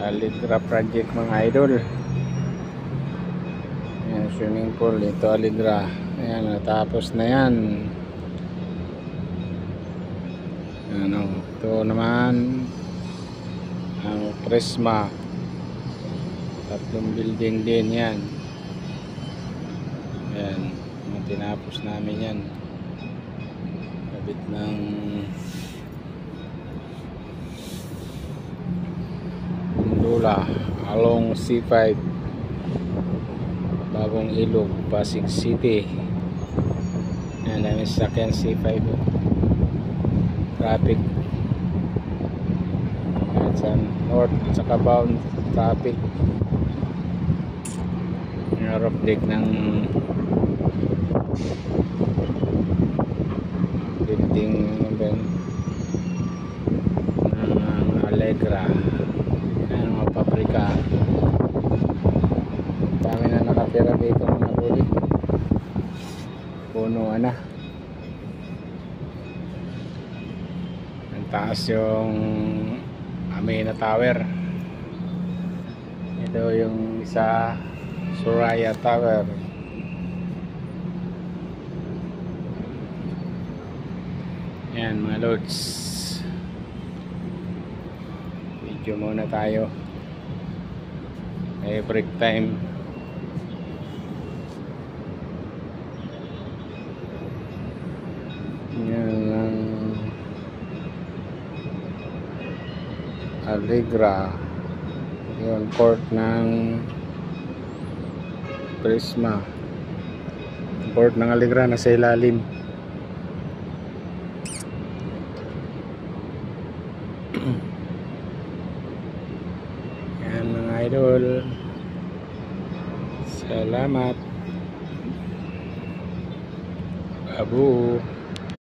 Aligra project mga idol. Ayan, swimming pool ito Aligra. Ayan, natapos na yan. Ano, ito naman ang Prisma. Tatlong building din yan. Ayan, tinapos namin yan. Kabit ng Lula along C5, Bagong Ilog, Pasig City. Ayan, dami sasakyan C5. Traffic at sa north saka bound traffic. Yung update ng building ng Aligra. Ayan, mga pabrika. Dami na nakatira dito mga huli. Puno na. Ang taas yung Amina Tower. Ito yung isa, Soraya Tower. Ayan mga loads. Video muna tayo. May break time. Yan ang Aligra. Yun, court ng Prisma. Court ng Aligra nasa ilalim. Yan mga idol. Salamat. Abu.